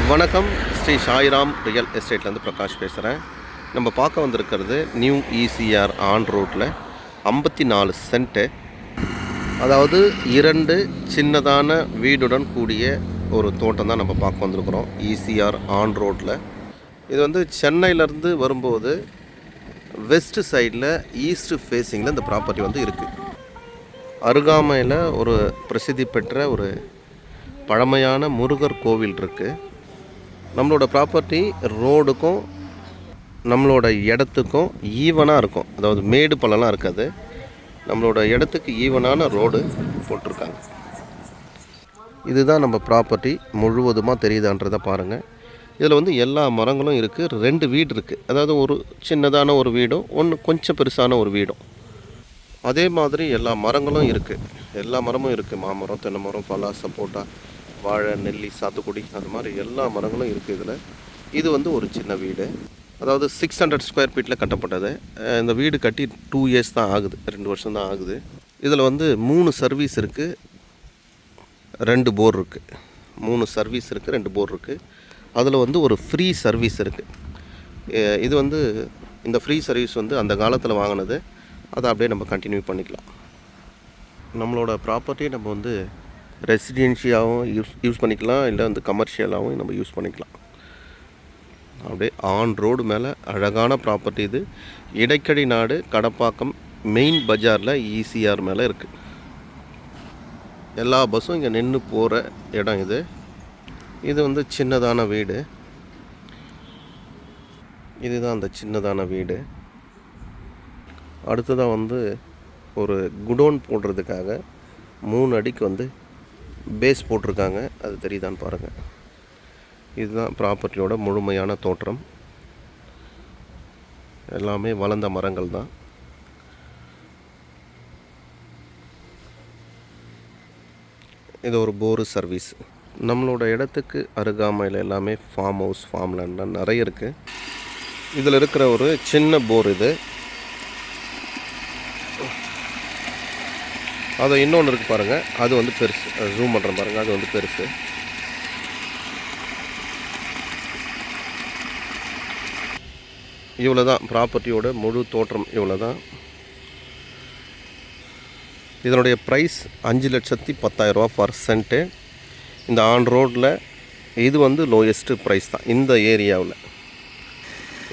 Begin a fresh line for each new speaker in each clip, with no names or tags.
வணக்கம். ஸ்ரீ சாய்ராம் ரியல் எஸ்டேட்லேருந்து பிரகாஷ் பேசுகிறேன். நம்ம பார்க்க வந்திருக்கிறது நியூ ஈசிஆர் ஆன் ரோட்டில் 54 சென்ட்டு, அதாவது 2 சின்னதான வீடுடன் கூடிய ஒரு தோட்டம் தான் நம்ம பார்க்க வந்திருக்கிறோம் ஈசிஆர் ஆன் ரோட்டில். இது வந்து சென்னையிலேருந்து வரும்போது வெஸ்ட் சைடில் ஈஸ்ட் ஃபேஸிங்கில் இந்த ப்ராப்பர்ட்டி வந்து இருக்குது. அருகாமையில் ஒரு பிரசித்தி பெற்ற ஒரு பழமையான முருகர் கோவில் இருக்குது. நம்மளோட ப்ராப்பர்ட்டி ரோடுக்கும் நம்மளோட இடத்துக்கும் ஈவனாக இருக்கும், அதாவது மேடு பள்ளம்லாம் இருக்காது. நம்மளோட இடத்துக்கு ஈவனான ரோடு போட்டிருக்காங்க. இதுதான் நம்ம ப்ராப்பர்ட்டி முழுவதுமாக தெரியுதான்றதை பாருங்கள். இதில் வந்து எல்லா மரங்களும் இருக்குது. 2 வீடு இருக்குது, அதாவது ஒரு சின்னதான ஒரு வீடும் ஒன்று கொஞ்சம் பெருசான ஒரு வீடும். அதே மாதிரி எல்லா மரங்களும் இருக்குது, எல்லா மரமும் இருக்குது. மாமரம், தென்னை மரம், பலா, சப்போட்டா, வாழை, நெல்லி, சாத்துக்குடி, அது மாதிரி எல்லா மரங்களும் இருக்குது இதில். இது வந்து ஒரு சின்ன வீடு, அதாவது 600 ஸ்கொயர் ஃபீட்டில் கட்டப்பட்டது. இந்த வீடு கட்டி 2 இயர்ஸ் தான் ஆகுது, 2 வருஷம் தான் ஆகுது. இதில் வந்து 3 சர்வீஸ் இருக்குது, 2 போர் இருக்குது. 3 சர்வீஸ் இருக்குது, 2 போர் இருக்குது. அதில் வந்து ஒரு ஃப்ரீ சர்வீஸ் இருக்குது. இது வந்து இந்த ஃப்ரீ சர்வீஸ் வந்து அந்த காலத்தில் வாங்கினது, அதை அப்படியே நம்ம கண்டினியூ பண்ணிக்கலாம். நம்மளோட ப்ராப்பர்ட்டி நம்ம வந்து ரெசிடென்ஷியாகவும் யூஸ் பண்ணிக்கலாம், இல்லை வந்து கமர்ஷியலாகவும் நம்ம யூஸ் பண்ணிக்கலாம். அப்படியே ஆன் ரோடு மேலே அழகான ப்ராப்பர்ட்டி இது. இடைக்கடி நாடு, கடப்பாக்கம் மெயின் பஜாரில் ஈசிஆர் மேலே இருக்குது. எல்லா பஸ்ஸும் இங்கே நின்று போகிற இடம் இது. இது வந்து சின்னதான வீடு. இதுதான் அந்த சின்னதான வீடு. அடுத்ததாக வந்து ஒரு குடோன் போடுறதுக்காக 3 அடிக்கு வந்து பேஸ் போட்டிருக்காங்க, அது தெரியுதான்னு பாருங்கள். இதுதான் ப்ராப்பர்ட்டியோட முழுமையான தோற்றம். எல்லாமே வளர்ந்த மரங்கள் தான். இது ஒரு போரு சர்வீஸ். நம்மளோட இடத்துக்கு அருகாமையில் எல்லாமே ஃபார்ம் ஹவுஸ், ஃபார்ம் லேண்ட்லாம் நிறைய இருக்குது. இதில் இருக்கிற ஒரு சின்ன போர் இது. அது இன்னொன்று இருக்குது பாருங்கள், அது வந்து பெருசு. ஜூம் பண்ணுறேன் பாருங்கள், அது வந்து பெருசு. இவ்வளோ தான் ப்ராப்பர்ட்டியோட முழு தோற்றம், இவ்வளோ தான். இதனுடைய ப்ரைஸ் 5,10,000 ஃபார் சென்ட்டு. இந்த ஆன் ரோட்டில் இது வந்து லோயஸ்ட்டு ப்ரைஸ் தான் இந்த ஏரியாவில்.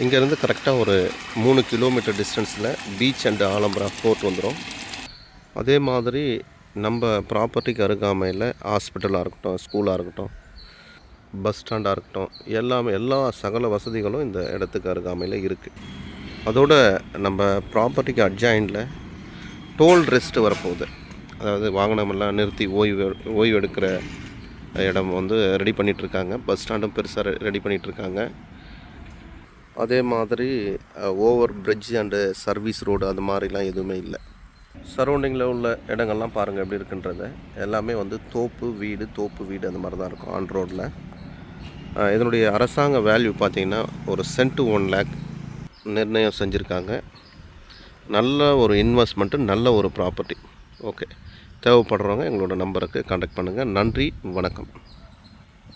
இங்கேருந்து கரெக்டாக ஒரு 3 கிலோமீட்டர் டிஸ்டன்ஸில் பீச் அண்ட் ஆலம்பரா ஃபோர்ட் வந்துடும். அதே மாதிரி நம்ம ப்ராப்பர்ட்டிக்கு அருகாமையில் ஹாஸ்பிட்டலாக இருக்கட்டும், ஸ்கூலாக இருக்கட்டும், பஸ் ஸ்டாண்டாக இருக்கட்டும், எல்லா சகல வசதிகளும் இந்த இடத்துக்கு அருகாமையில் இருக்குது. அதோட நம்ம ப்ராப்பர்ட்டிக்கு அட்ஜாயிண்டில் டோல் ரெஸ்ட்டு வரப்போகுது. அதாவது வாகனமெல்லாம் நிறுத்தி ஓய்வு எடுக்கிற இடம் வந்து ரெடி பண்ணிகிட்ருக்காங்க. பஸ் ஸ்டாண்டும் பெருசாக ரெடி பண்ணிகிட்ருக்காங்க. அதே மாதிரி over bridge and service road அது மாதிரிலாம் எதுவுமே இல்லை. சரௌண்டிங்கில் உள்ள இடங்கள்லாம் பாருங்கள் எப்படி இருக்குன்றத. எல்லாமே வந்து தோப்பு வீடு அந்த மாதிரி தான் இருக்கும் ஆன் ரோட்டில். இதனுடைய அரசாங்க வேல்யூ பார்த்திங்கன்னா ஒரு சென்ட்டு 1 லேக் நிர்ணயம் செஞ்சுருக்காங்க. நல்ல ஒரு இன்வெஸ்ட்மெண்ட்டு, நல்ல ஒரு ப்ராப்பர்ட்டி. ஓகே, தேவைப்படுறவங்க எங்களோட நம்பருக்கு கான்டாக்ட் பண்ணுங்கள். நன்றி, வணக்கம்.